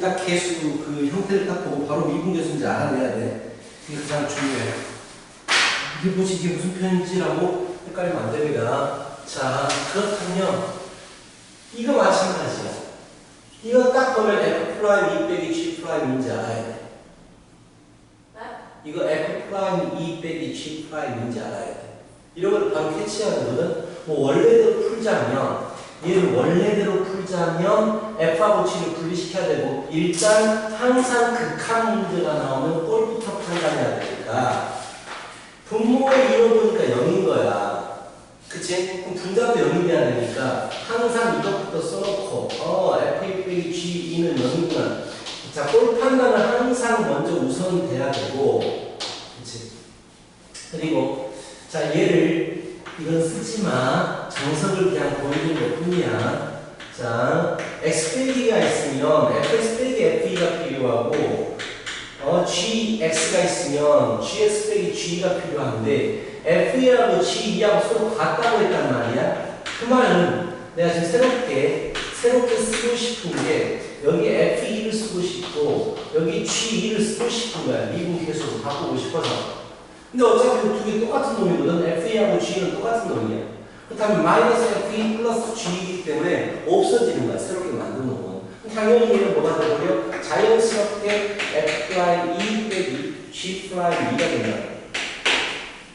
딱 개수 그 형태를 딱 보고 바로 미분계수인지 알아내야 돼. 이게 가장 중요해. 이게 뭐지? 이게 무슨 표현인지라고 헷갈리면 안 됩니다. 자, 그렇다면 이거 마찬가지야. 이거 딱 보면 F' 2 빼기 G' 인지 알아야 돼. 이거 F' 2 빼기 G' 인지 알아야 돼. 이런 걸 바로 캐치하는 거는 뭐 원래대로 풀자면 얘를 원래대로 풀자면 F하고 G를 분리시켜야 되고 일단 항상 극한 문제가 나오면 꼴부터 판단해야 되니까 분모를 잃어보니까 0인 거야. 그치? 그럼 분자도 0이 돼야 되니까 항상 이것부터 써놓고 F 빼기 G2는 0이구나. 자, 꼴 판단은 항상 먼저 우선 돼야 되고 그치? 그리고 자 얘를 이건 쓰지 마. 정석을 그냥 보여주는 것 뿐이야. 자, x 빼기가 있으면 fx 빼기 fe가 필요하고 gx가 있으면 gx 빼기 g가 필요한데 fe하고 g2하고 서로 같다고 했단 말이야. 그 말은 내가 지금 새롭게 쓰고 싶은 게 여기 f2를 쓰고 싶고 여기 g2를 쓰고 싶은 거야. 미분 계수로 바꾸고 싶어서. 근데 어차피 두 개 똑같은 놈이거든. FE하고 G는 똑같은 놈이야. 그렇다면 마이너스 FE 플러스 G이기 때문에 없어지는 거야. 새롭게 만든 놈은. 당연히 얘는 뭐가 되고요? 자연스럽게 F'2 빼기 G'2가 된다.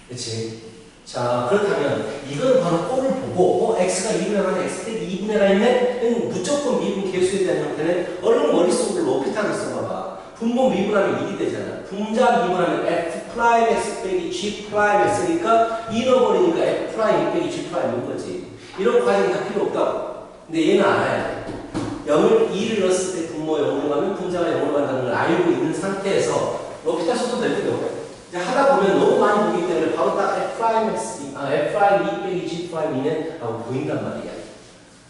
그치? 자, 그렇다면 이걸 바로 꼴을 보고 X가 2분의 1, X 빼기 2분의 1가 있네? 무조건 미분 계수에 대한 형태는 얼른 머릿속으로 높이탄을 써봐봐. 분모 미분하면 1이 되잖아. 분자 미분하면 F'X 빼기 G'X니까 잃어버리니까 F' 빼기 G'인 거지. 이런 과정이 다 필요 없다고. 근데 얘는 알아야 돼. 0을 2를 넣었을 때 분모 0으로 가면 분자가 0으로 간다는 걸 알고 있는 상태에서 높이다 써도 되거든. 이제 하다 보면 너무 많이 보기 때문에 바로 딱 F' 빼기 G'이네 라고 보인단 말이야.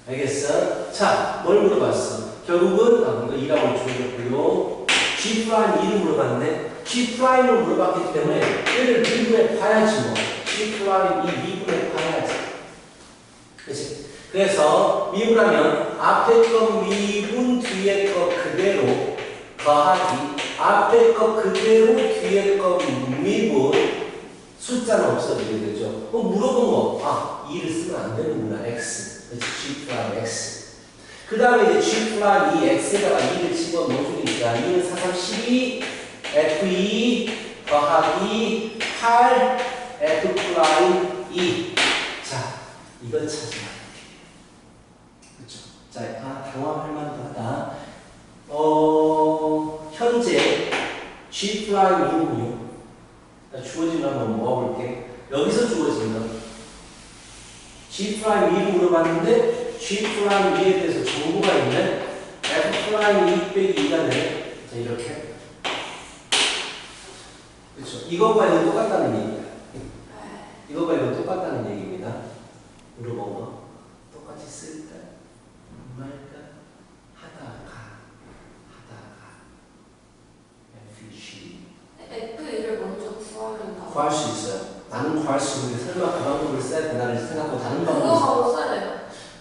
알겠어? 자, 뭘 물어봤어? 결국은 뭔가 2라고 줘줬고요. G'2를 물어봤네. G'을 물어봤기 때문에 얘를 미분해 봐야지 뭐. G'2 미분해 봐야지. 그치? 그래서 미분하면 앞에 거 미분 뒤에 거 그대로 더하기 앞에 거 그대로 뒤에 거 미분 숫자는 없어지게 되죠. 그럼 물어본 거 2를 쓰면 안 되는구나. X. 그치? G' X. 그 다음에 이제 G'2 X에다가 2를 집어넣어주니까 2는 4, 3, 12 F2 더하기 8 F'2 자, 이걸 찾으면 그렇죠. 자, 당황할 만도 하다. 현재 G'2는요 주어진 거 한번 모아볼게. 여기서 주어진 거 G'2를 물어봤는데 G'2에 대해서 정보가 있는 F'2 빼기 2가 되네. 자, 이렇게. 그렇죠. 이것과 이건 똑같다는 얘기야. 이것과 이건 똑같다는 얘기입니다. 물어본 거. 똑같이 쓸까? 말까? 하다가. F를 먼저 구하면 구할 수 있어요. 나는 구할 수 있는데 설마 그 방법을 써야 되나를 생각하고 다른 방법을 그거 바로 써야 돼요.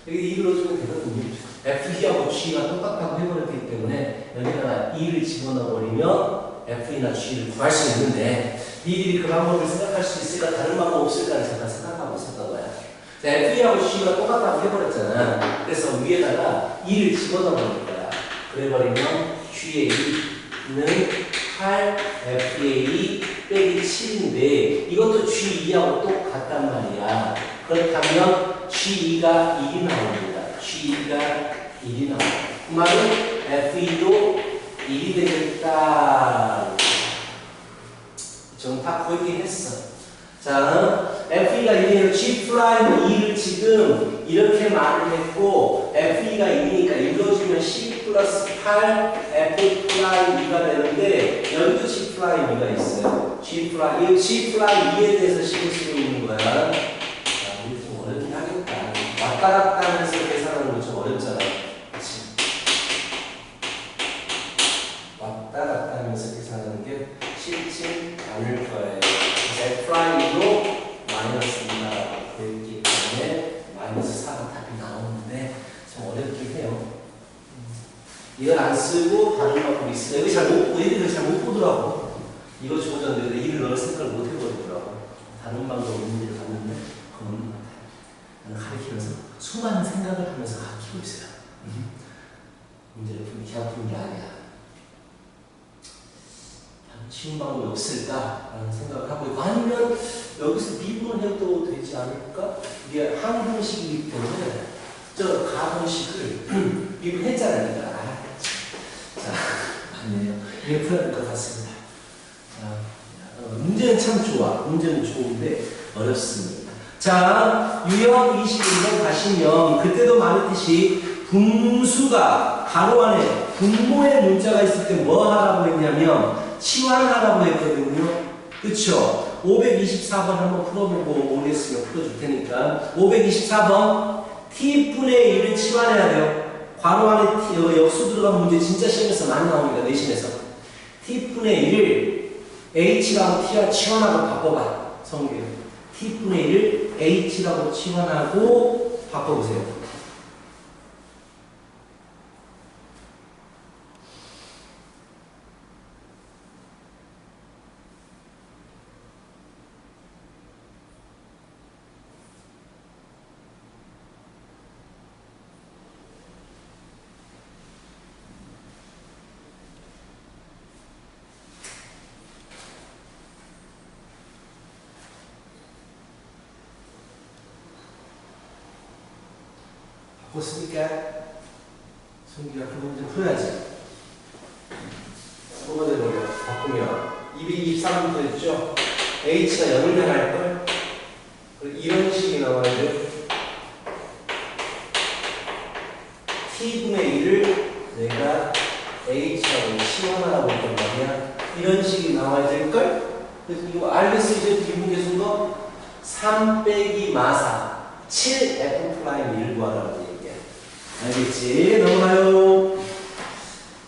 여기 2를 넣어주면 되거든요. F하고 G가 똑같다고 해버렸기 때문에 여기다가 2를 집어넣어버리면 F나 G를 구할 수 있는데 니들이 그 방법을 생각할 수 있을까 다른 방법 없을까를 잠깐 생각하고 있었던 거야. F하고 G가 똑같다고 해버렸잖아. 그래서 위에다가 2를 집어넣어버릴 거야. 그래버리면 G의 2는 8 F의 2 빼기 7인데 이것도 G2하고 똑같단 말이야. 그렇다면 G2가 1이 나옵니다. G2가 1이 나옵니다. 그 말은 F2도 1이 되겠다. 좀 다 보이긴 했어. 자, F2가 1이면 G'2를 지금 이렇게 말을 했고 F2가 1이니까 이루어지면 C 플러스 8 F'2가 되는데 여기도 G'2가 있어요. G'2에 대해서 식을 쓰고 있는 거야. 자, 이게 좀 어렵긴 하겠다. 왔다 갔다 하면서 계산하는 거 좀 어렵잖아. 그치? 왔다 갔다 하면서 계산하는 게 쉽지 않을 거예요. F'도 마이너스 2가 되기 때문에 마이너스 4가 답이 나오는데 좀 어렵긴 해요. 이걸 안 쓰고 다른 방법이 있어. 여기 잘 못 보고 얘들이 잘 못 보더라고. 이거 주어졌는데 일을 넣을 생각을 못 해버리더라고. 다른 방법 문제를 봤는데 그건 없는 것 같아요. 나는 가르치면서 수많은 생각을 하면서 가르치고 있어요. 문제를 그냥 푸는 게 아니야. 쉬운 방법이 없을까라는 생각을 하고 있고, 아니면 여기서 미분을 해도 되지 않을까? 이게 항공식이기 때문에 저 가공식을 미분했잖아요. 자, 아니에요. 이게 풀어야 될 것 같습니다. 자, 문제는 참 좋아. 문제는 좋은데 어렵습니다. 자, 유형 21번 가시면 그때도 말했듯이 분수가 가로 안에 분모의 문자가 있을 때 뭐 하라고 했냐면 치환하라고 했거든요. 그쵸? 524번 한번 풀어보고 모르겠으면 풀어줄 테니까 524번 t분의 1을 치환해야 돼요. 괄호 안에 역수 들어간 문제 진짜 시험에서 많이 나옵니다. 내신에서 t분의 1을 h라고 t와 치환하고 바꿔봐. 성경 t분의 1을 h라고 치환하고 바꿔보세요. 바꿨으니까 성기가 그 문제 풀어야지. 뽑아내 버려. 바꾸면 223부터 했죠. h가 0을 변할걸. 그리고 이런 식이 나와야 돼. t분의 1을 내가 h하고 치환하라고 했단 말이야. 이런 식이 나와야 될걸. 그래서 이거 알겠어. 이제 기분 계속 거 3 빼기 마사 7f 프라임 1 구하라고 얘기해. 알겠지? 넘어가요.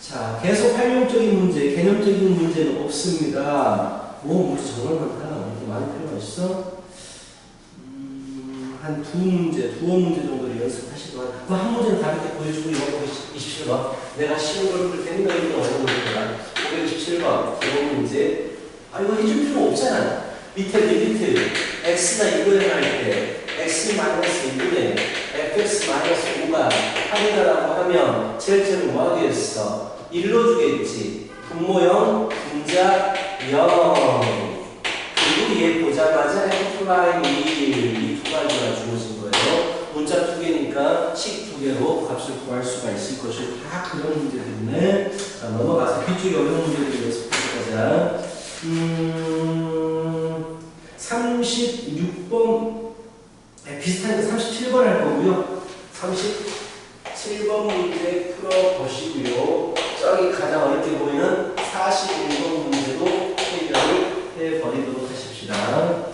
자, 계속 활용적인 문제, 개념적인 문제는 없습니다. 뭐 문제 정말 많다. 이렇게 많이 필요가 있어? 한 두 문제, 두어 문제 정도를 연습하시도록 하고, 한 문제는 가볍게 보여주고 이거 27번. 내가 쉬운 걸 풀 테니 너희는 어려운 문제다. 527번. 이거 문제. 아, 이거 해줄 필요 없잖아. 밑에 리미트 x나 이거에 할 때 x-1분의 fx-5가 8이다라고 하면 제일제로 뭐 하겠어? 1로 주겠지. 분모형, 분자 0. 그리고 얘 보자마자 f'1 이 두 가지가 주어진 거예요. 문자 두 개니까 식 두 개로 값을 구할 수가 있을 것이고 다 그런 문제들이네. 자, 넘어가서 뒤쪽에 어려운 문제들을 연습해보자. 36번 비슷한 게 37번 할 거고요. 37번 문제 풀어보시고요. 저기 가장 어렵게 보이는 41번 문제도 해결을 해버리도록 하십시다.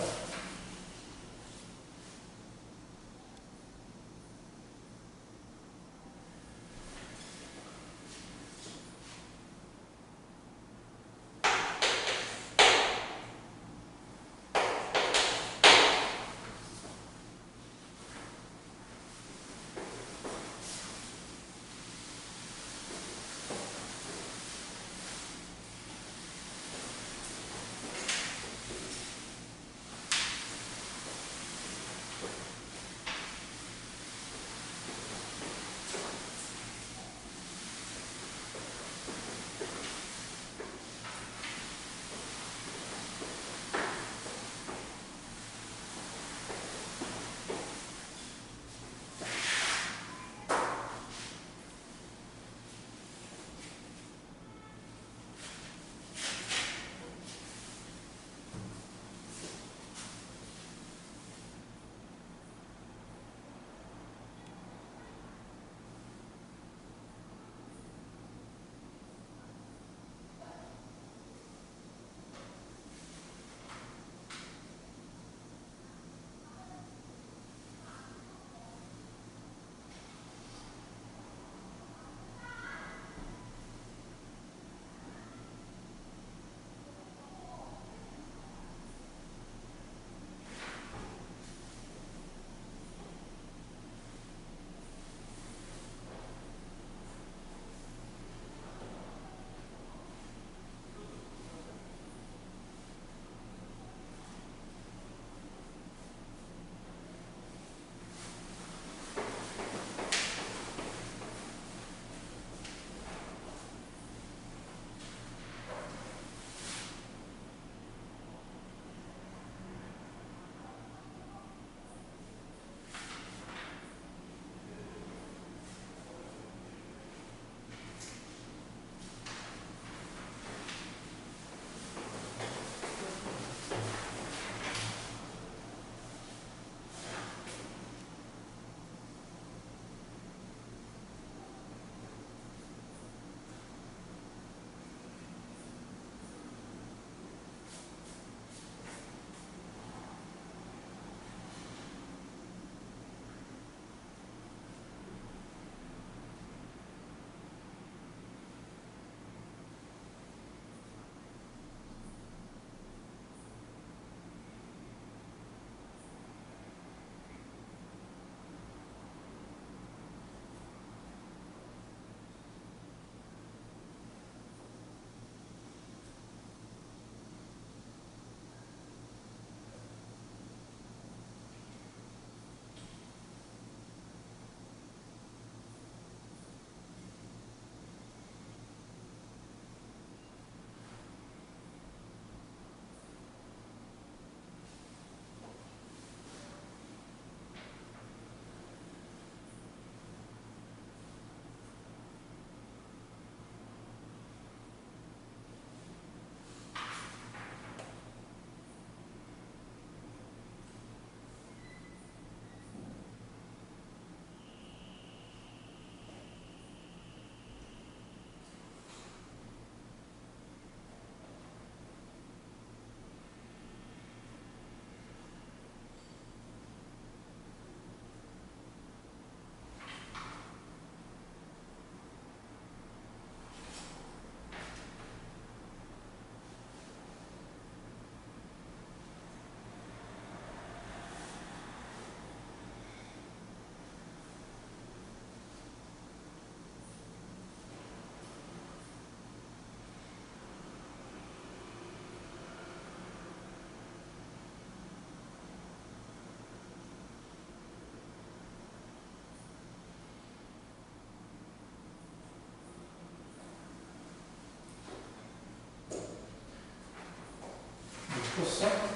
풀었어?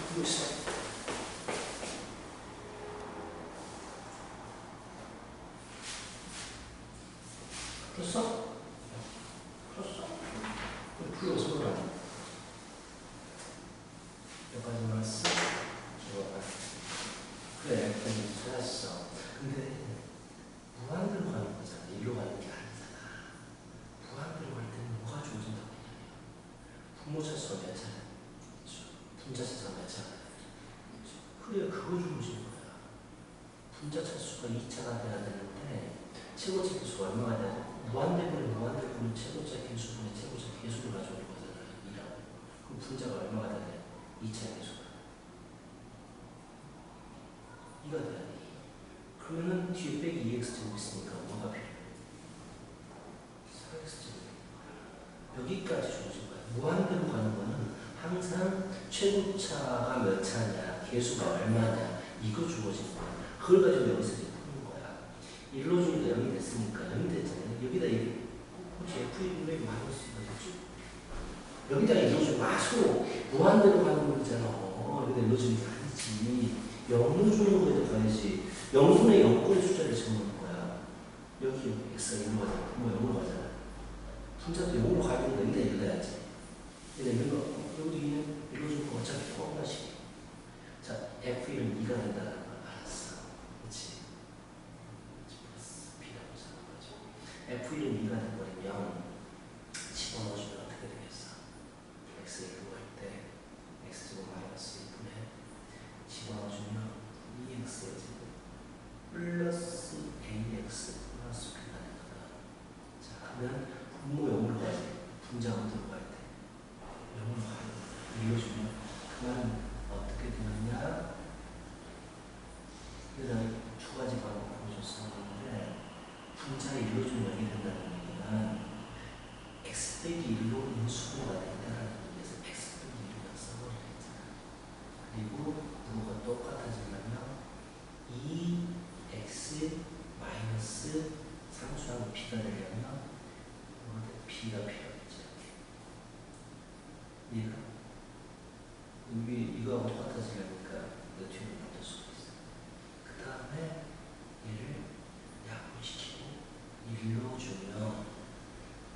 풀고 있어. 풀었어? 풀었어? 풀어서 그래. 여기까지 나왔어? 좋아. 그래, 여기까지 찾았어. 근데 무한대로 가는 거잖아. 일로 가는 게 아니잖아. 무한대로 갈 때는 뭐가 주어진다고 했냐면 분모 차수가 몇 차례? 분자 차수가 몇 차례? 그래, 그거 주어지는 거야. 분자 차수가 2차가 돼야 되는데 최고차 개수가 얼마가 돼야 돼? 무한대분의 무한대분의 최고차 개수분의 최고차 개수를 가져오는 거잖아요. 2라고. 그럼 분자가 얼마가 돼야 돼? 2차 개수가. 2가 돼야 돼. 그러면은 뒤에 빼기 2x 제곱 있으니까 뭐가 필요해? 4x 제곱. 여기까지 주어진 거야. 무한대로 가는 거는 항상 최고차가 몇 차냐, 개수가 얼마냐, 이거 주어진 거야. 그걸 가지고 여기서 이제 푸는 거야. 1로 주니까 0이 됐으니까 0이 됐잖아요. 여기다 이게 혹시 F분의 마이너스가 되죠? 여기다 1로 주고 서로 무한대로 가는 거잖아. 여기다 1로 주는 게 아니지. 0로 주는 거에도 가야지. 0분의 0권의 숫자를 집어넣는 거야. 여기 x가 1로 가잖아. 뭐 0으로 가잖아. 분자도 0으로 가야 되는데 여기다 1로 가야지. 여기다 1로 여기도 2는 1로 주는 거 어차피 뻔하시. 자, F1은 2가 된다는 걸 알았어. 그렇지? 플러스 B라고 생각하죠. F1은 2가 돼버리면 집어넣어주면 어떻게 되겠어? X 1로 갈 때 X제곱 마이너스 1분의 집어넣어주면 2X의 제곱 플러스 AX 플러스 B가 되거든. 자, 그러면 분모 0으로 갈 때, 분자 어디로 갈 때? 0으로 가는 거야. 이어주면 그만 어떻게 되느냐? 여기다 두 가지 방법 보여줬었는데 분자 1로 주면 0이 된다는 얘기는 x 빼기 1로 인수분해가 된다는 얘기에서 x 빼기 1로 써버리려 했잖아. 그리고 부호가 똑같아지려면 2x 마이너스 상수항 b가 되려면 b가 필요하겠지. 이해가? 이거하고 똑같아지려니까 이거 뒤로 만들 수가 있어. 그 다음에 얘를 약분시키고 1로 주면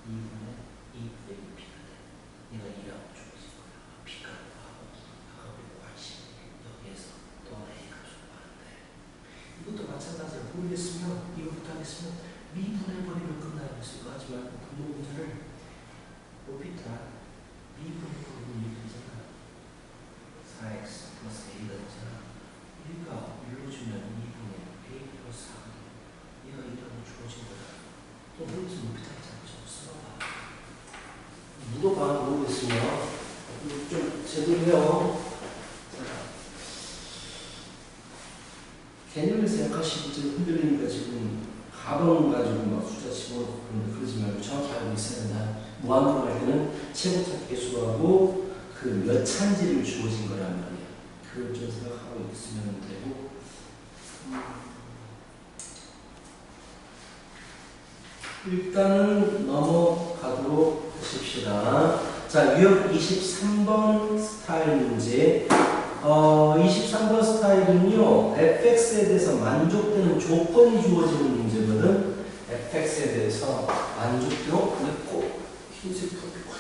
2분의 2 빼기 b가 돼. 얘가 2라고 주어진 거야. b가 하고 아까 우리 관심 여기에서 또 하나 a 값을 구하는데 이것도 마찬가지로 모르겠으면 이거부터 하겠으면 미분해버리면 끝나요. 그래서 이거 하지 말고 분모 문제를 높이다 미분해버리면 이렇게 되잖아. 4x 플러스 a가 되잖아. 우리가 1로 주면 2분의 a 플러스 4. 얘가 2라고 주어진 거야. 또 모르겠으면 높이 타기 잘해서 써봐. 물어봐. 모르겠으면 좀 제대로 해요. 개념을 생각하시고 좀 흔들리니까 지금 가방 가지고 막 숫자 집어넣고 그런데 그러지 말고 정확히 알고 있어야 된다. 무한으로 할 때는 최고차 개수하고 그 몇 차인지를 주어진 거란 말이야. 그걸 좀 생각하고 있으면 되고. 일단은 넘어가도록 하십시다. 자, 유형 23번 스타일 문제. 23번 스타일은요, fx에 대해서 만족되는 조건이 주어지는 문제거든. fx에 대해서 만족되는, 근데 꼭 흰색 풀고.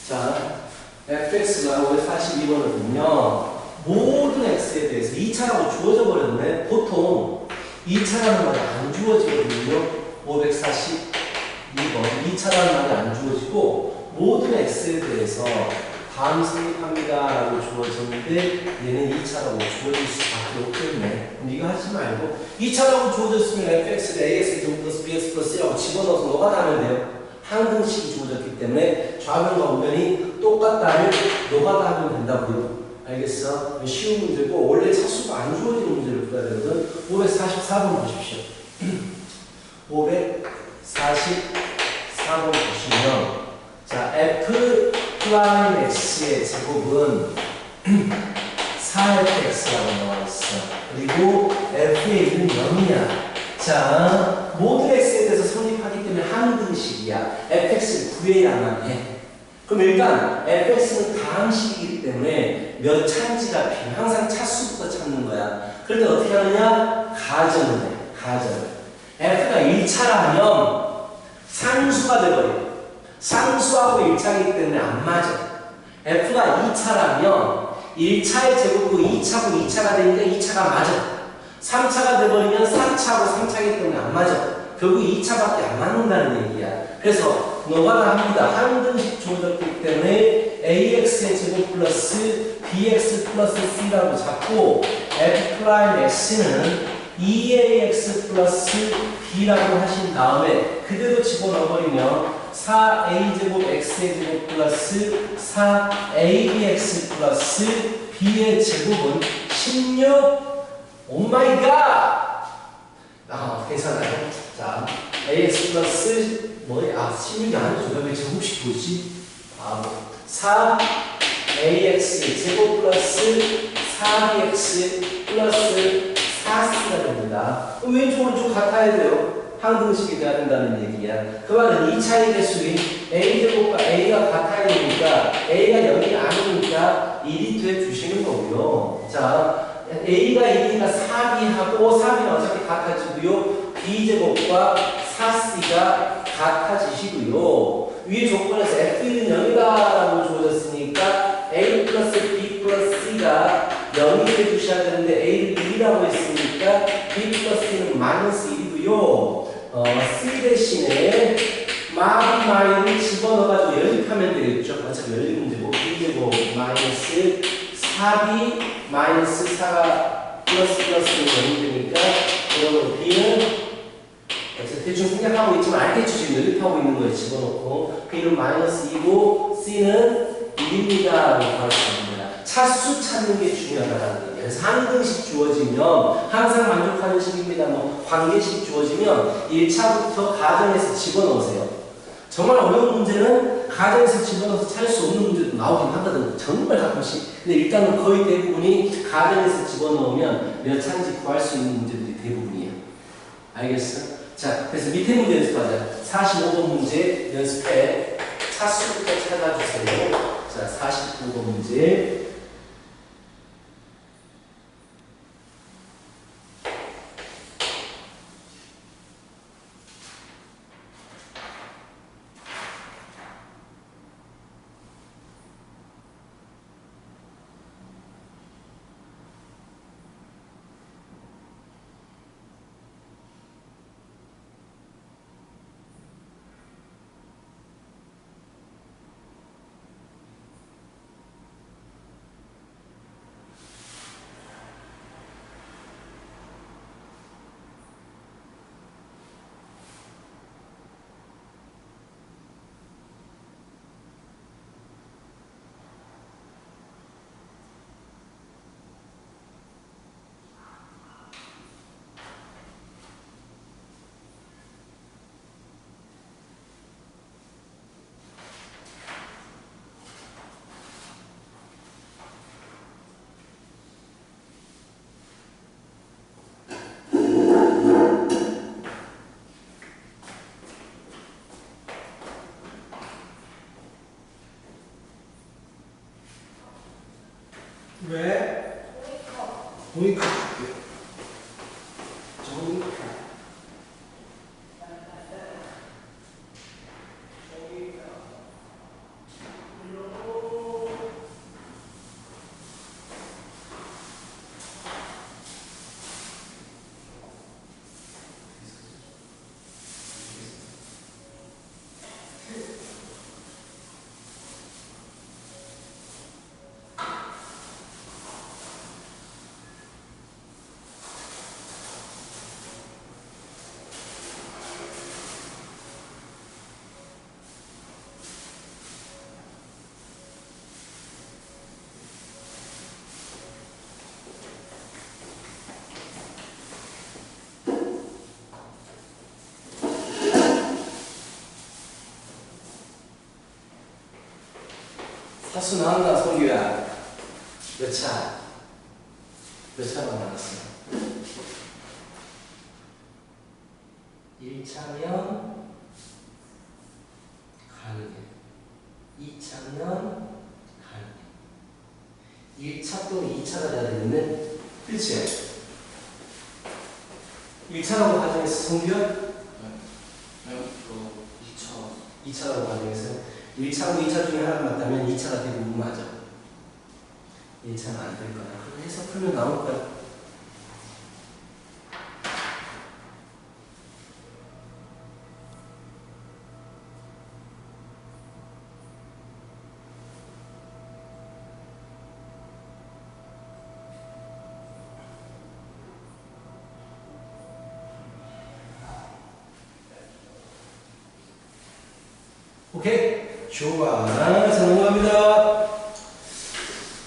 자, fx가 542번을 보면 모든 x에 대해서 2차라고 주어져 버렸네. 보통 2차라는 말이 안 주어지거든요. 542번 2차라는 말이 안 주어지고 모든 x에 대해서 다음 성립합니다 라고 주어졌는데 얘는 2차라고 주어질 수밖에 없겠네. 그럼 이거 하지 말고 2차라고 주어졌으면 fx를 ax 플러스 bx 플러스 c라고 집어넣어서 노가다하면 돼요. 항등식이 주어졌기 때문에 좌변과 우변이 똑같다를 노가다하면 된다고요. 알겠어? 쉬운 문제고 원래 차수가 안 주어지는 문제를 풀어야 되거든. 544번 보십시오. 544번 보시면 자, f 프라임 x의 제곱은 4fx라고 나와 있어. 그리고 f의 1은 0이야. 자, 모든 x에 대해서 성립하기 때문에 항등식이야. fx를 구해야만 해. 그럼 일단 fx는 다항식이기 때문에 몇 차인지가 필요해. 항상 차수부터 찾는 거야. 그럴 때 어떻게 하느냐? 가정을 해. 가정을. f가 1차라면 상수가 돼버려. 상수하고 1차이기 때문에 안 맞아. f가 2차라면 1차의 제곱이고 2차고 2차가 되니까 2차가 맞아. 3차가 돼버리면 4차하고 3차이기 때문에 안 맞아. 결국 2차밖에 안 맞는다는 얘기야. 그래서 노가다 합니다. 항등식 주어졌기 때문에 ax의 제곱 플러스 bx 플러스 c라고 잡고 f'x는 2ax 플러스 b라고 하신 다음에 그대로 집어넣어버리면 4a제곱 x의 제곱 플러스 4abx 플러스 b의 제곱은 16 오마이갓! 괜찮아요. 자, ax 플러스 뭐야? 16이 아니죠. 왜 제곱식 보지? 4ax 제곱 플러스 4bx 플러스 4c가 됩니다. 왼쪽 오른쪽 같아야 돼요. 항등식이 돼야 된다는 얘기야. 그 말은 2차의 개수인 a제곱과 a가 같아야 되니까 a가 0이 아니니까 1이 돼 주시는 거고요. 자, a가 1이니까 4b하고 4b는 어차피 같아지고요. b제곱과 4c가 같아지시고요. 위의 조건에서 f1은 0이다라고 주어졌으니까 a 플러스 b 플러스 c가 0이 해주셔야 되는데 a를 1이라고 했으니까 b 플러스 c는 마이너스 1이고요. c 대신에 마이를 집어넣어가지고 연립하면 되겠죠. 어차피 연립 문제고 b제곱 마이너스 4b 마이너스 4가 플러스는 0이 되니까 그러면 b는 대충 생각하고 있지만 알겠죠? 지금 연립하고 있는 거에 집어넣고 b는 마이너스 2고 c는 1입니다 라고 구할 수 있습니다. 차수 찾는 게 중요하다는 얘기예요. 그래서 항등식 주어지면 항상 만족하는 식입니다. 뭐 관계식 주어지면 1차부터 가정에서 집어넣으세요. 정말 어려운 문제는 가정에서 집어넣어서 찾을 수 없는 문제도 나오긴 하거든. 정말 가끔씩. 근데 일단은 거의 대부분이 가정에서 집어넣으면 몇 차인지 구할 수 있는 문제들이 대부분이에요. 알겠어? 자, 그래서 밑에 문제 연습하자. 45번 문제 연습해. 차수부터 찾아주세요. 자, 49번 문제. 왜? 종이컵 줄게요. 종이컵. 사수 나왔나, 성규야? 몇 차? 몇 차가 나왔어? 1차면 가능해. 2차면 가능해. 1차 또는 2차가 돼야 되겠네. 그치? 1차라고 가정했어, 성규야? 2차라고 가정했어요. 1차하고 2차 중에 하나가 맞다면 2차가 대부분 맞아. 1차는 안 될 거야. 그럼 해서 풀면 나올 거야. 오케이? 좋아. 자, 넘어갑니다.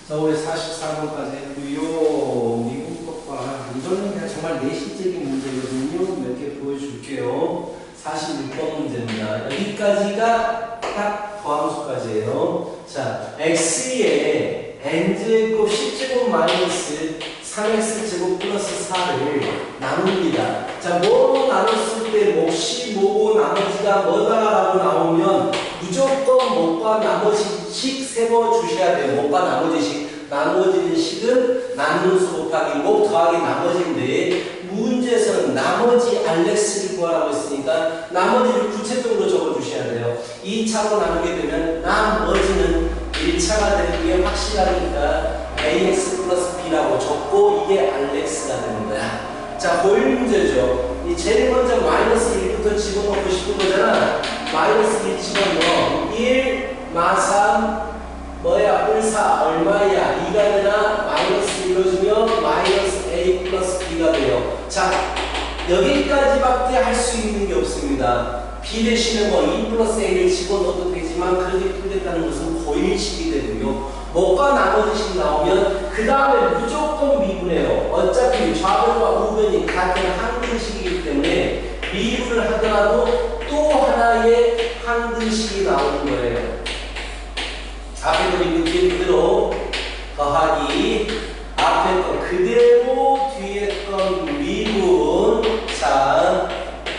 자, 우리 44번까지 했고요. 미국 것과 이거는 그냥 정말 내신적인 문제거든요. 몇 개 보여줄게요. 46번 문제입니다. 여기까지가 딱 더함수까지예요. 자, x에 n제곱 10제곱 마이너스 3x제곱 플러스 4를 나눕니다. 자, 뭐로 나눴을 때 몫이 뭐고 나머지가 뭐다라고 나오면 무조건 몫과 나머지식 세워 주셔야 돼요. 몫과 나머지식. 나머지 식은 나누수 곱하기 몫 더하기 나머지인데 문제에서는 나머지 알렉스를 구하라고 했으니까 나머지를 구체적으로 적어 주셔야 돼요. 2차로 나누게 되면 나머지는 1차가 되는 게 확실하니까 ax 플러스 b라고 적고 이게 알렉스가 되는 거야. 자, 고일 문제죠. 이 제일 먼저 마이너스 1부터 집어넣고 싶은 거잖아. 마이너스 1 집어넣어. 1 마3 뭐야? 뿔4 얼마야? 2가 되나? 마이너스 1로 주면 마이너스 a 플러스 b가 돼요. 자, 여기까지밖에 할 수 있는 게 없습니다. b 대신에 뭐 2 플러스 a를 집어넣어도 되지만 그렇게 풀겠다는 것은 고일식이 되고요. 뭐가 나머지식 나오면 그 다음에 무조건 미분해요. 어차피 좌변과 우변이 같은 항등식이기 때문에 미분을 하더라도 또 하나의 항등식이 나오는 거예요. 앞에 거 미분 뒤에 그대로 더하기 앞에 거 그대로 뒤에 거 미분. 자,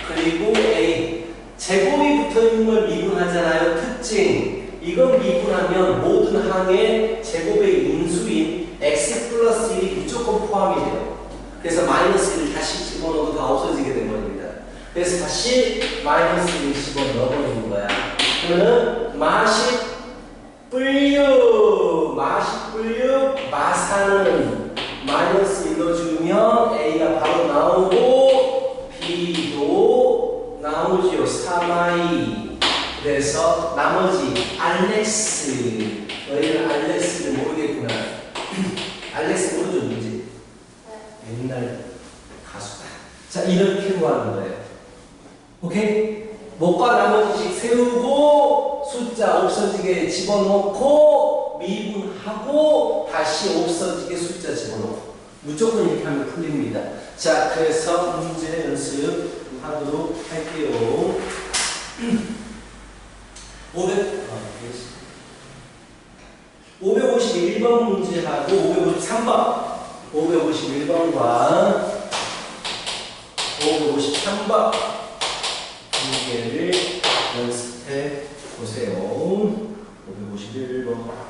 그리고 A 제곱이 붙어있는 걸 미분하잖아요. 특징 이건 미분하면 모든 항의 제곱의 인수인 x 플러스 1이 무조건 포함이 돼요. 그래서 마이너스 1을 다시 집어넣어도 다 없어지게 된 겁니다. 그래서 다시 마이너스 1을 집어넣어버리는 거야. 그러면 마식 불유 마사는 마이너스 1로 주면 A가 바로 나오고 B도 나오죠. 3i. 그래서 나머지 알렉스 너희는 알렉스를 모르겠구나. 알렉스 모르죠 누구지? 옛날 가수다. 자, 이렇게 구하는 거예요. 오케이? 뭐과 나머지씩 세우고 숫자 없어지게 집어넣고 미분하고 다시 없어지게 숫자 집어넣고 무조건 이렇게 하면 풀립니다. 자, 그래서 문제 연습하도록 할게요. 551번 문제하고 553번 551번과 553번 문제를 연습해 보세요. 551번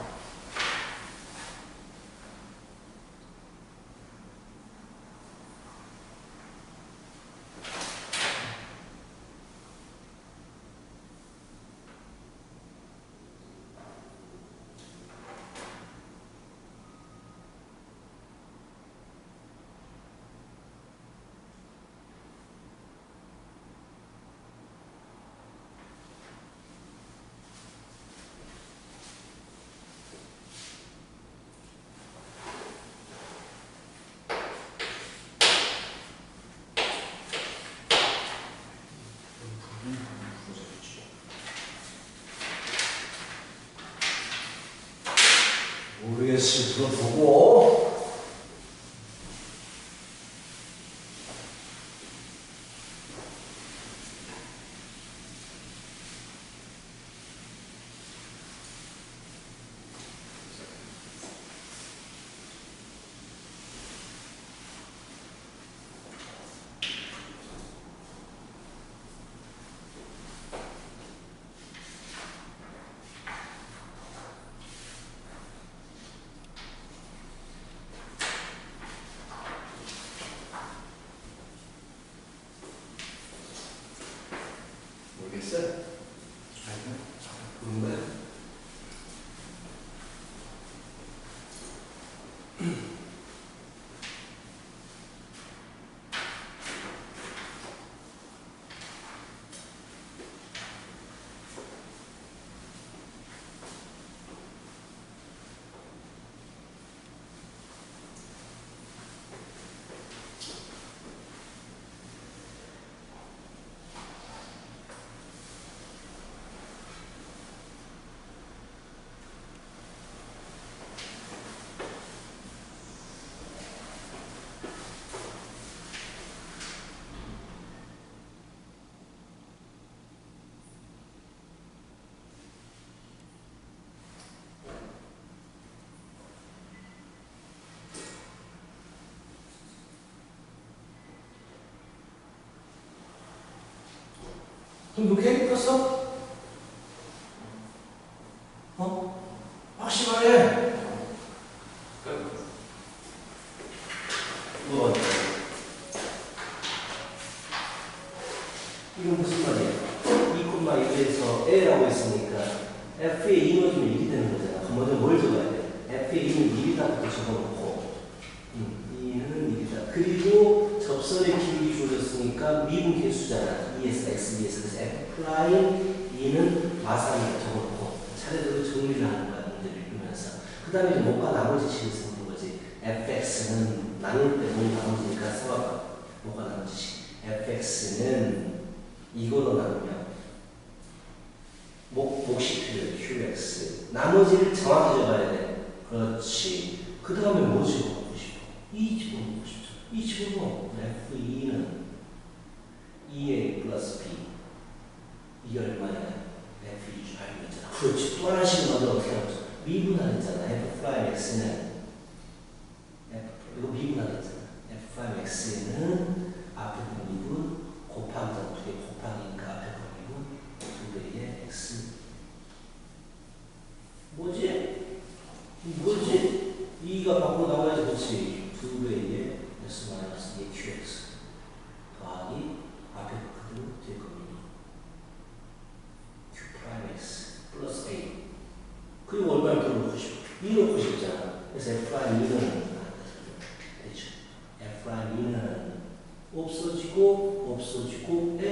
모르겠지. 들어보고 모르겠어요. 알고? 보는 거야? 그럼 이렇게 컸어? 확실하네. 뭐 이건 무슨 말이야? 2,2에서 A라고 했으니까 F의 2 넣어주면 1이 되는 거잖아. 그럼 먼저 뭘 적어야 돼? F의 2는 1이다부터 적어놓고 2는 1이다. 그리고 접선의 길이 주어졌으니까 미분 개수잖아. 2에서 x, 2에서 그래서 F 프라임 2는 마삼을 적어놓고 차례대로 정리를 하는 거야. 문제를 읽으면서. 그 다음에 이제 뭔가 나머지 식을 쓰는 거지. fx는 나눌 때 뭔 나머지니까 써봐봐. 뭔가 나머지 식. fx는 이거로 나누면 몫이 필요해. qx. 나머지를 정확히 적어야 돼. 그렇지. 그 다음에 뭐 집어넣고 싶어? 2 집어넣고 싶죠. 2 집어넣어. f2는 2a 플러스 b. 이게 얼마냐? f2 줄 알고 있잖아. 그렇지. 또 하나씩 먼저 어떻게 하면서 미분하랬잖아. f 프라임 x는 이거 미분하랬잖아. f 프라임 x는 앞에 거 미분 곱하기 두 개 곱하기니까 앞에 거 미분 2배의 x. 뭐지? 2가 밖으로 나와야지. 그렇지. 2배의 s 마이너스 2qx 더하기 앞에 거 그대로 뒤에 거 미분 q 프라임 x 플러스 a. 그리고 얼마를 더 넣고 싶어? 2 넣고 싶잖아. 그래서 f 프라임 2는 되죠. f 프라임 2는 없어지고 a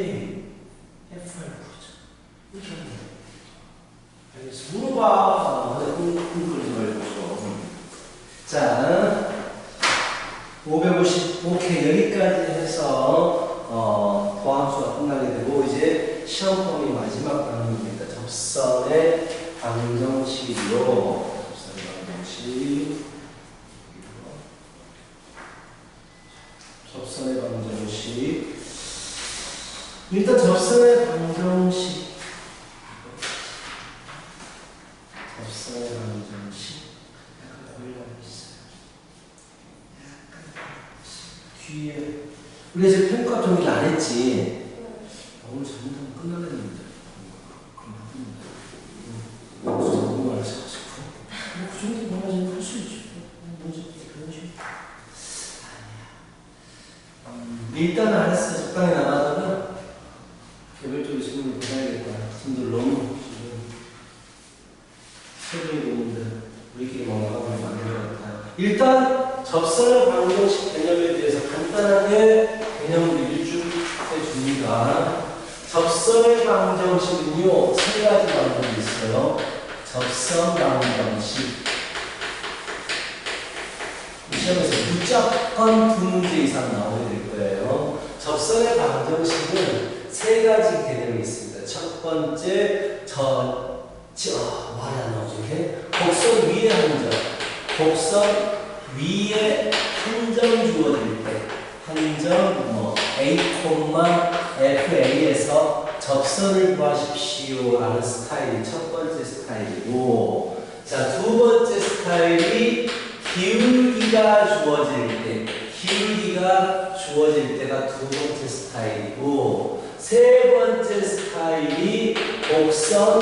f 프라임 그렇죠. 이렇게 하면 돼. 알겠어. 물어봐. 그러지 말고. 자, 550 오케이. 여기까지 해서 도함수가 끝나게 되고 이제 시험 범위 마지막 방법입니다. 접선의 방정식으로 접선의 방정식. 일단 접선의 방정식. 약간 고민하고 있어요. 뒤에 우리 이제 평가 정리 안 했지. 오늘 전부 끝나겠는데. 너무 많이 써가지고. 그 정도 많아지면 할 수 있지. 뭔지 그런 식으로. 일단은 알았어. 적당히 나가다가 개별적으로 질문을 보내야겠다. 팀들 너무 지금 세분이 오는데 우리끼리 뭔가 만든 것 같아요. 일단 접선의 방정식 개념에 대해서 간단하게 개념을 일주해 줍니다. 접선의 방정식은요, 세 가지 방법이 있어요. 접선 방정식. 시험에서 무조건 2문제 이상 나오게 될 거예요. 접선의 방정식은 세 가지 개념이 있습니다. 첫 번째, 말이 안 나오죠. 이렇게 곡선 위에 한 점, 곡선 위에 한 점 주어질 때, 한 점 A, FA에서 접선을 구하십시오 라는 스타일이 첫 번째 스타일이고, 자, 두 번째 스타일이 기울기가 주어질 때가 두 번째 스타일이고, 세 번째 스타일이 곡선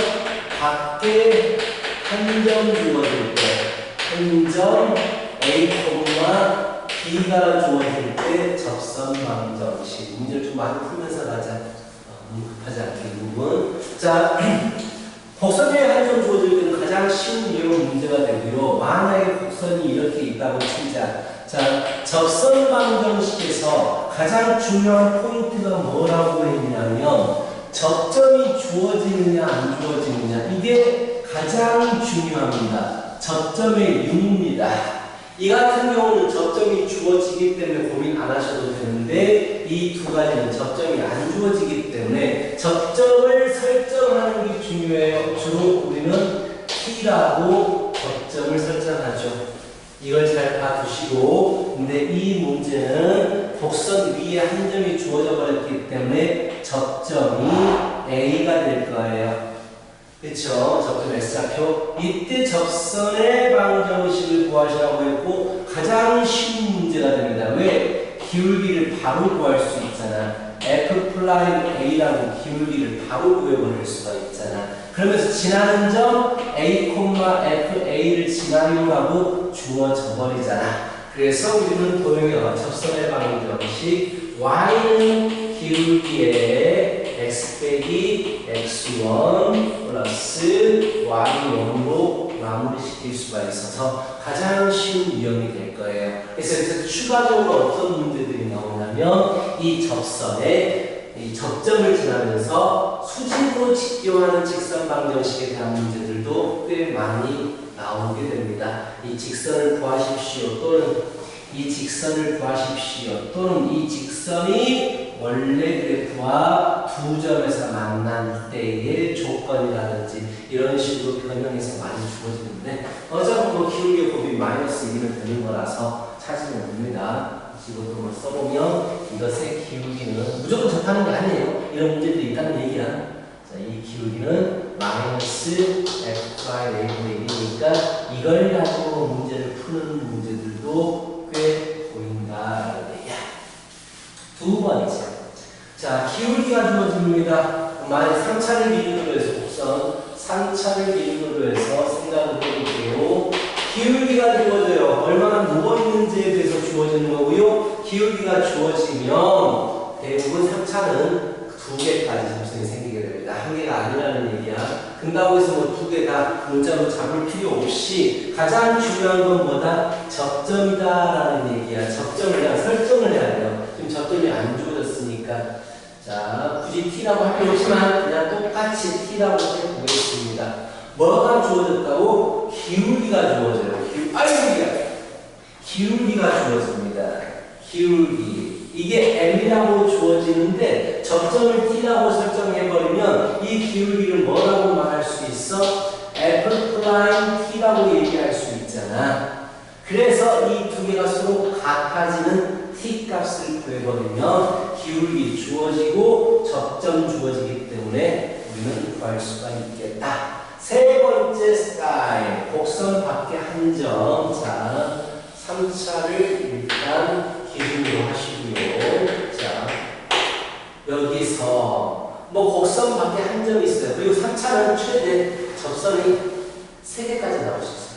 밖에 한 점 주어질 때, 한 점 A, B가 주어질 때 접선 방정식. 문제를 좀 많이 풀면서 가자. 급하지 않게 이 부분. 자, 곡선 위에 한 점 주어질 때는 가장 쉬운 유형 문제가 되고요. 만약에 곡선이 이렇게 있다고 치자. 자, 접선 방정식에서 가장 중요한 포인트가 뭐라고 했냐면 접점이 주어지느냐 안 주어지느냐, 이게 가장 중요합니다. 접점의 유무입니다. 이 같은 경우는 접점이 주어지기 때문에 고민 안 하셔도 되는데, 이 두 가지는 접점이 안 주어지기 때문에 접점을 설정하는 게 중요해요. 주로 우리는 T라고 접점을 설정하죠. 이걸 잘 봐두시고, 근데 이 문제는 곡선 위에 한 점이 주어져 버렸기 때문에 접점이 A가 될 거예요. 그쵸? 접점 S좌표. 이때 접선의 방정식을 구하시라고 했고, 가장 쉬운 문제가 됩니다. 왜? 기울기를 바로 구할 수 있잖아. F'A라고 기울기를 바로 구해버릴 수가 있잖아. 그러면서 지나는 점 A, FA를 지나요라고 주어져 버리잖아. 그래서 우리는 도형의 접선의 방정식 Y는 기울기에 X 빼기 X1 플러스 Y1로 마무리시킬 수가 있어서 가장 쉬운 유형이 될 거예요. 그래서 추가적으로 어떤 문제들이 나오냐면 이 접선에 이 접점을 지나면서 수직으로 직교하는 직선 방정식에 대한 문제들도 꽤 많이 나오게 됩니다. 이 직선을 구하십시오 또는 이 직선을 구하십시오 또는 이 직선이 원래 그래프와 두 점에서 만난 때의 조건이라든지 이런 식으로 변형해서 많이 주어지는데, 어차피 뭐 기울기 곱이 마이너스 1이면 되는 거라서 찾으면 됩니다. 이것도 뭐 써보면 이것의 기울기는 무조건 접하는 게 아니에요. 이런 문제도 있다는 얘기야. 자, 이 기울기는 마이너스 F'A분의 1이니까 이걸 가지고 문제를 푸는 문제들도 꽤 보인다라는 얘기야. 두 번이죠. 자, 기울기가 주어집니다. 만약 3차를 기준으로 해서 곡선 3차를 기준으로 해서 생각을 해볼게요. 기울기가 주어져요. 얼마나 누워있는지에 대해서 주어지는 거고요. 기울기가 주어지면 대부분 3차는 두 개까지 접선이 생기게 됩니다. 한 개가 아니라는 얘기야. 근다고 해서 뭐 두 개 다 문자로 잡을 필요 없이 가장 중요한 건 뭐다? 접점이다라는 얘기야. 접점을 그냥 설정을 해야 돼요. 지금 접점이 안 주어졌으니까. 자, 굳이 T라고 할 필요 없지만 그냥 똑같이 T라고 해보겠습니다. 뭐가 주어졌다고? 기울기가 주어져요. 기울기가 주어집니다. 기울기. 이게 M이라고 주어지는데 접점을 T라고 설정해버리면 이 기울기를 뭐라고 말할 수 있어? F'T라고 얘기할 수 있잖아. 그래서 이 두 개가 서로 같아지는 T 값을 구해버리면 기울기 주어지고 접점 주어지기 때문에 우리는 구할 수가 있겠다. 세 번째 스타일, 곡선 밖에 한 점. 자, 3차를 일단 기준으로 하시고요. 자, 여기서 뭐 곡선 밖에 한 점이 있어요. 그리고 3차는 최대 접선이 3개까지 나올 수 있어요.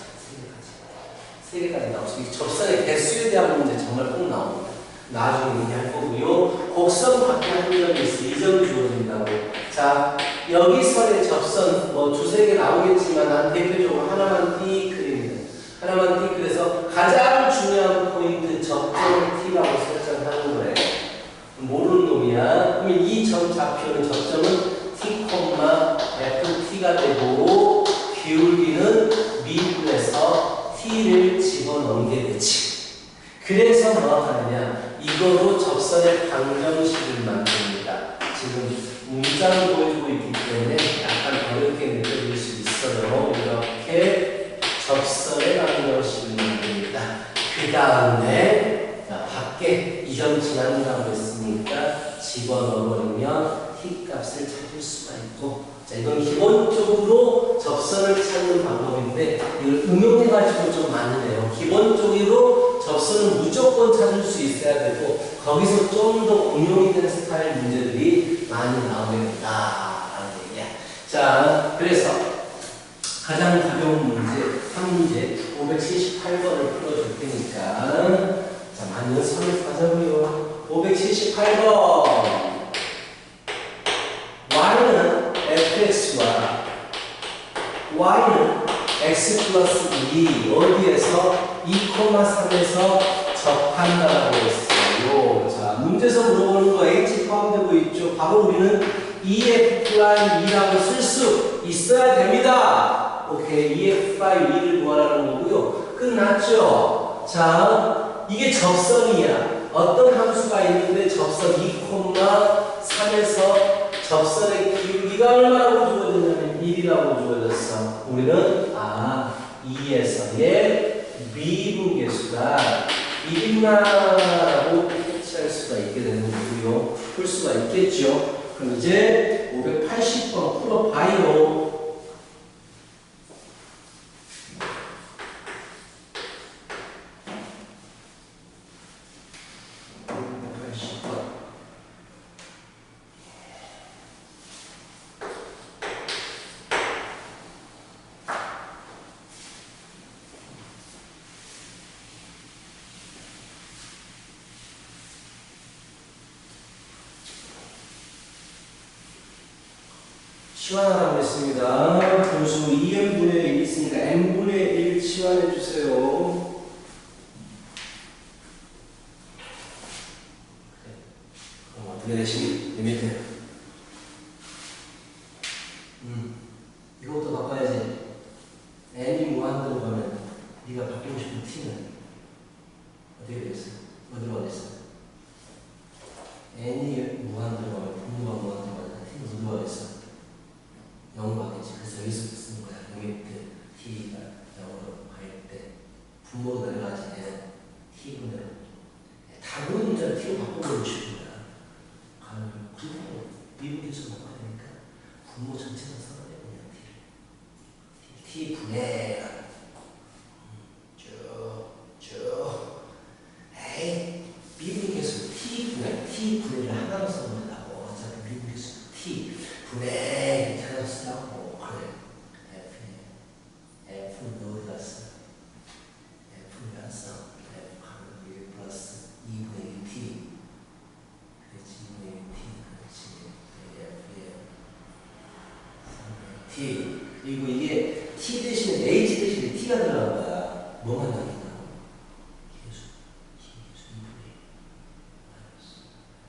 3개까지 나올 수 있어요. 접선의 개수에 대한 문제 정말 꼭 나옵니다. 나중에 얘기할 거고요. 곡선 밖에 한 점이 있어요. 이 점이 주어진다고. 자, 여기서의 접선 뭐 두세 개 나오겠지만 난 대표적으로 하나만 띄 그립니다. 하나만 띄 그래서 가장 중요한 포인트 접점을 T라고 설정하는 거예요. 모르는 놈이야. 그러면 이 점 좌표는 접점은 T, FT가 되고 기울기는 미분에서 T를 집어넣게 되지. 그래서 뭐 하느냐? 이거로 접선의 방정식을 만듭니다. 지금 문장을 보여주고 있기 때문에 약간 어렵게 느껴질 수 있어요. 이렇게 접선의 방정식을 만듭니다. 그 다음에 밖에 이 점 지난다고 했으니까 집어넣어버리면 T 값을 찾을 수가 있고, 자, 이건 기본적으로 접선을 찾는 방법인데 이걸 응용해가지고 좀 많으네요. 기본적으로 접선은 무조건 찾을 수 있어야 되고 거기서 좀 더 응용이 되는 스타일 문제들이 많이 나오게 된다라는 얘기야. 자, 그래서 가장 가벼운 문제, 한 문제 578번을 풀어줄 테니까 자, 많이 연습을 하자고요. 578번. x 플러스 2 어디에서 2,3에서 접한다라고 했어요. 자, 문제에서 물어보는 거 h 포함되고 있죠. 바로 우리는 EF'2라고 쓸 수 있어야 됩니다. 오케이, EF'2를 구하라는 거고요. 끝났죠? 자, 이게 접선이야. 어떤 함수가 있는데 접선 2,3에서 접선의 기울기가 얼마라고 주어졌냐면 1이라고 주어졌어. 우리는 2에서의 미분계수가 1이나라고 캐치할 수가 있게 되는 거고요. 풀 수가 있겠죠. 그럼 이제 580번 풀어봐요. 치환하라고 했습니다. 분수 2n분의 1 있으니까 n분의 1 치환해 주세요. 그럼 어떻게 되시기? 밑에. 이거부터 바꿔야지. n이 무한대로 가면 네가 바꾸고 싶은 t는 어떻게 되겠어? 어디로 가겠어? n이 무한대로 가면 분모가 무한대로 가면 t는 어디로 가겠어? 0을 받겠지. 그래서 여기서 쓰는 거야. 리미트 t가 0으로 갈 때 분모로 내려가지. t분의 다른 문제를 t로 바꿔보고 싶은 거야. 가면 분모 미분계수 바꿔야 되니까 분모 전체를 써야 돼. 그냥 t를 t분의 쭉 에이 미분계수 t분의를 하나로 써면 된다고. 어차피 미분계수 t분의 쓰라고. 그래. F는 어디 갔어? F는 갔어. F 가면 1 플러스 2분의 T. 그렇지. 2분의 T. 그렇지. F에 3분의 T. 그리고 이게 T 대신에 H 대신에 T가 들어간 거야. 뭐만 나니까? 계수. 계수 2분의 마이너스 3분의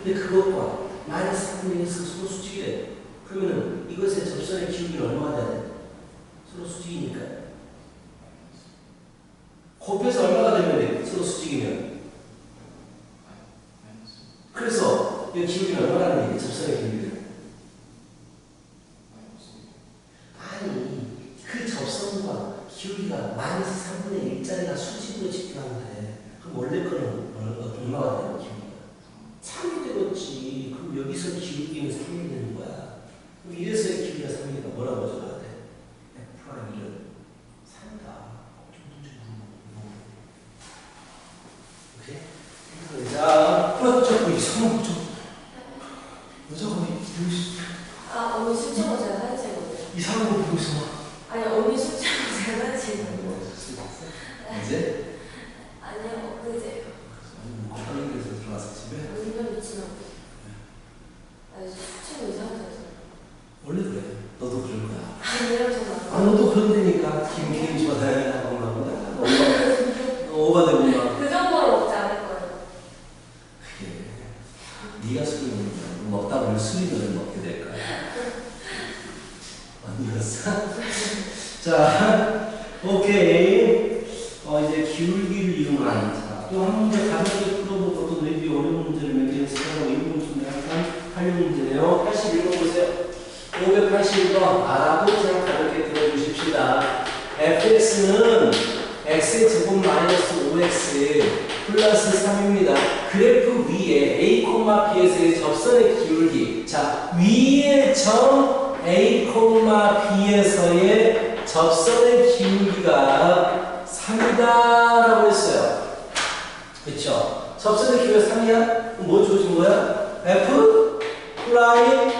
근데 그것과 마이너스 3분의 1에서 서로 수직이래. 그러면은 이것의 접선의 기울기는 얼마가 돼야 돼? 서로 수직이니까. 곱해서 얼마가 되면 돼? 서로 수직이면. 그래서 이 기울기는 얼마라는 얘기? 접선의 기울기는. 아니, 그 접선과 기울기가 마이너스 3분의 1짜리가 수직으로 집중하는데 그럼 원래 거는 얼마가 돼요? 기울기가? 3이 되겠지. 그럼 여기서 기울기는 3이 되는 거야. 그럼 이래서의 기울기가 3이니까 뭐라고 적어야 돼? F'를 3이다. 오케이? 자, 풀어줘. 이상한 거 여자가 언니 숙제로 제가 사진 찍었는데. 이상한 거 보고 있어. 아니, 언니 숙제로 제가 사진 찍었는데. 이제? 아니요, 엊그제요. 그래서 들어왔어 집에? 완전 미친놈. 아니, 숙제로 이상하지 않아요? 원래 그래. 너도 그럴 거야. 아니요, 저는 아, 너도 그런다니까. 김 좋아해. 하고 오바되구나. 그 정도로 먹지 않을 거예요. 그게 네가 술을 먹다 보면 술이 너를 먹게 될 거야. 아니었어? 자, 오케이. 이제 기울기를 이용한 또 한 문제 가볍게 풀어보고 또 너희들이 어려운 문제를 몇 개 생각하고 이런 문제 약간 활용 문제네요. 81번 보세요. 581번 알아도 그냥 가볍게 들어주십시다. fx는 x의 제곱 마이너스 5x 플러스 3입니다. 그래프 위에 a, b에서의 접선의 기울기. 자, 위의 점 a, b에서의 접선의 기울기가 3이다라고 했어요. 그쵸? 접선의 기울기가 3이야? 그럼 뭐 주어진 거야? f 프라임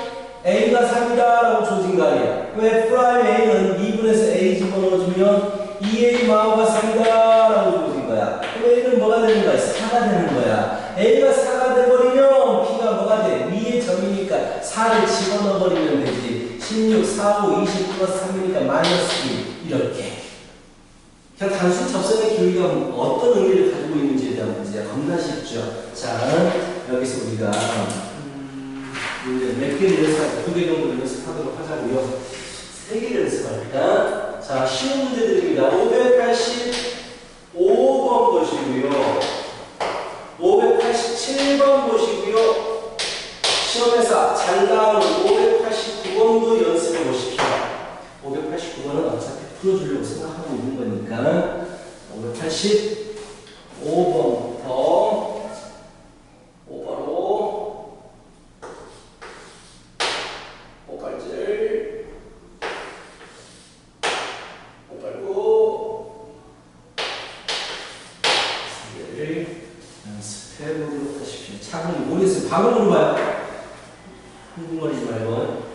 a가 3이다라고 주어진 거 아니야? 그럼 f 프라임 a는 2분에서 a 집어넣어주면 2a 마오가 3이다라고 주어진 거야. 그럼 a는 뭐가 되는 거야? 4가 되는 거야. a가 4가 돼버리면 b가 뭐가 돼? 위의 점이니까 4를 집어넣어버리면 되지. 16, 4, 5, 20 플러스 3이니까 마이너스 2 이렇게. 그냥 단순 접선의 기울기가 어떤 의미를 가지고 있는지에 대한 문제야. 겁나 쉽죠. 자, 여기서 우리가 이제 몇 개를 연습할까? 2개 정도 연습하도록 하자고요. 3개를 연습할까? 자, 쉬운 문제들입니다. 585번 보시고요. 587번 보시고요. 시험에서 잘 나오는 589번도 연습해 보십시오. 589번은 어차피 풀어주려고 생각하고 있는 거니까 585번부터 5바로 5발질 5발고 연습해 보도록 하십시오. 차분히 모르겠어요. 바로 물어봐요. 흥분거리지 말고.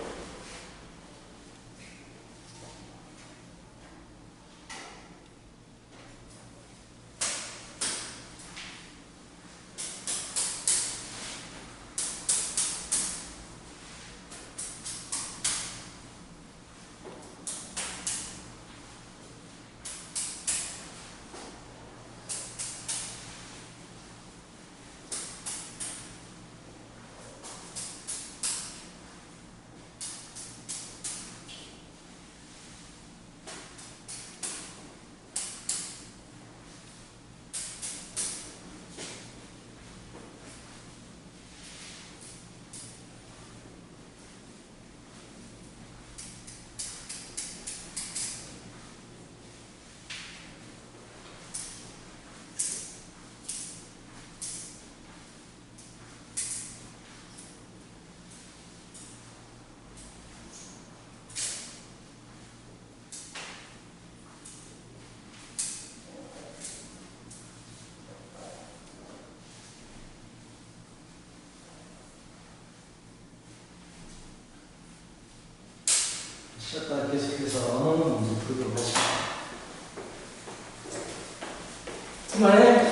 시작과 계속해서 문제 풀도록 하십시오. 그만해.